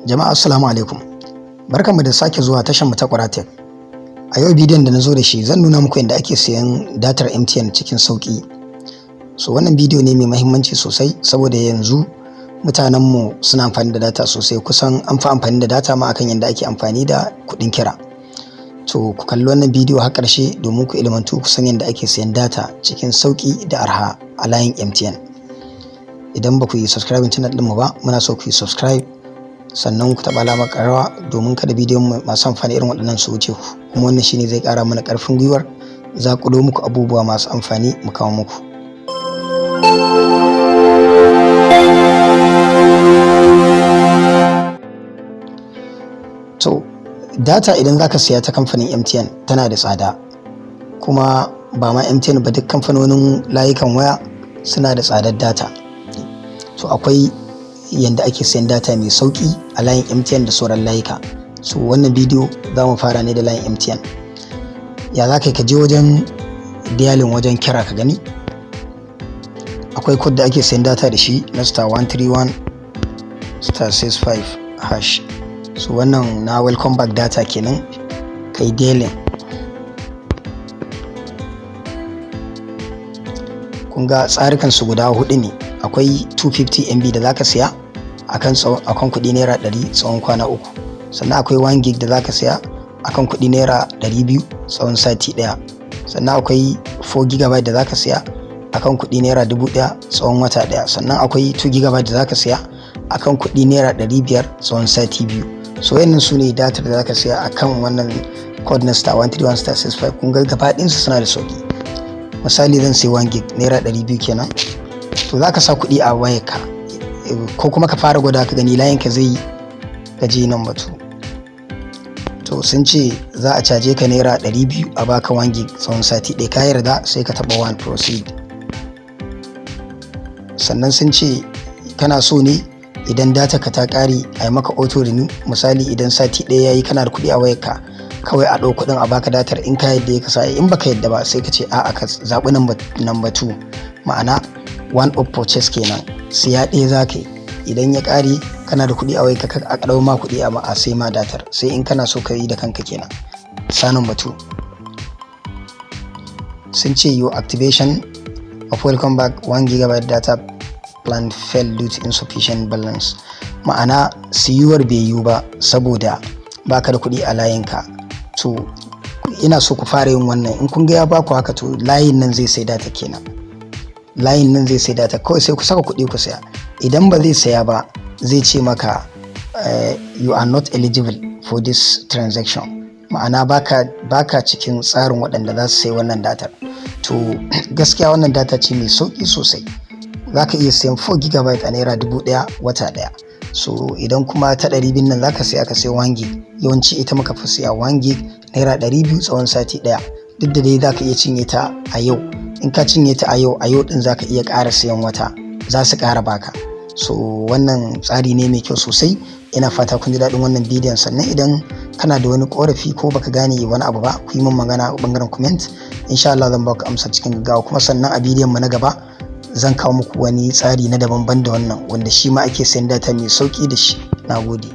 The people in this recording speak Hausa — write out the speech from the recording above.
Jama'a assalamu alaikum. Barkanmu da sake zuwa tashar mu ta Qwara Tech. A yau bidiyon da na zo da shi zan nuna muku yadda ake sayan datar MTN cikin sauki. So wannan bidiyo ne mai muhimmanci sosai saboda yanzu mutanenmu suna amfani da data sosai, kusan an fi amfani da data ma akan yadda ake amfani da kuɗin kira. To ku kalli wannan bidiyo har ƙarshe domin ku ilmantu ku san yadda ake sayan data cikin sauki da arha a layin MTN. Idan ba ku yi subscribing channel ɗinmu ba, muna so ku yi subscribe sannan ku taɓa alamar ƙararrawa domin kada bidiyon masu amfani irin waɗannan su wuce ku, kuma wannan shine zai ƙara mana ƙarfin gwiwar zaƙulo muku abubuwa masu amfani mu kawo muku. To data idan zaka siya ta kamfanin MTN tana da tsada, kuma ba ma MTN ba, duk kamfanonin layukan waya suna da tsadar data. To akwai yanda ake sayan data mai sauki a layin MTN da sauran layuka. So wannan bidiyo za mu fara ne da layin MTN. Ya za ka je wajen dialing wajen kira ka gani akwai code da ake sayan data da shi na *131 *65 hash. So wannan na welcome back data kenan, kai dialing. Kun ga tsarikan su guda hudu ne. Akwai 250 MB da zaka siya akan kuɗi naira 100 tsawon kwana 3, sannan akwai 1 gig da zaka siya akan kuɗi naira 200 tsawon sati 1, sannan akwai 4 GB da zaka siya akan kuɗi naira 1000 tsawon wata 1, sannan akwai 2 GB da zaka siya akan kuɗi naira 500 tsawon sati 2. So wayannan su ne datar da zaka siya akan wannan code na *131 *65. kun ga gaba ɗinsu suna da sauki. Misali zan sai 1 gig naira 200 kenan. To za ka sa kuɗi a wayarka ko kuma ka fara gwada ka gani layinka zai gaji nan batu. To sun ce za a caje ka naira 200 a baka 1 gig tsawon sati 1. ka yarda sai ka taɓa 1 proceed. Sannan sun ce kana so ne idan data ka ta ƙare a yi maka auto renew. Misali idan sati 1 yayi kana da kuɗi a wayarka, kawai a ɗau kuɗin a baka datar. in ka yadda ya kasa, in baka yadda ba sai ka ce a'a ka zaɓi number 2, ma'ana one of purchase kenan. Siya ɗaya za ka yi, idan ya ƙare kana da kuɗi a wayarka ka ɗau ma kuɗi a sai ma datar, sai in kana so ka yi da kanka kenan. Sanin batu sun ce your activation of welcome back 1 GB data plan failed due to insufficient balance, ma'ana siyuwar bai yiwu ba saboda baka da kuɗi a layinka. To ina so ku fara yin wannan. in kun ga ya baku haka, to layin nan zai sai data kenan. Layin nan zai sai data, kawai sai ku saka kuɗi ku saya. Idan ba zai saya ba, zai ce maka you are not eligible for this transaction, ma'ana baka cikin tsarin waɗanda za su sai wannan datar. To gaskiya wannan data ce mai sauki sosai. Za ka iya sayan 4 GB a naira 1000 wata 1. So idan kuma ta 200 nan za ka sai 1 gig. Yawanci ita muka fi siya 1 gig naira 200 tsawon sati 1. Duk da dai za ka iya cinye ta a yau. In ka cinye ta a yau din za ka iya ƙara sayan wata, za su ƙara baka. So wannan tsari ne mai kyau sosai. Ina fata kun ji daɗin wannan bidiyon. Sannan idan kana da wani ƙorafi ko baka gane wani abu ba, ku yi min magana a ɓangaren comment. Insha Allah zan baka amsa cikin gaggawa. Kuma sannan a bidiyon mu na gaba zan kawo muku wani tsari na daban da wannan, wanda shi ma ake sayan data mai sauki da shi. Nagode.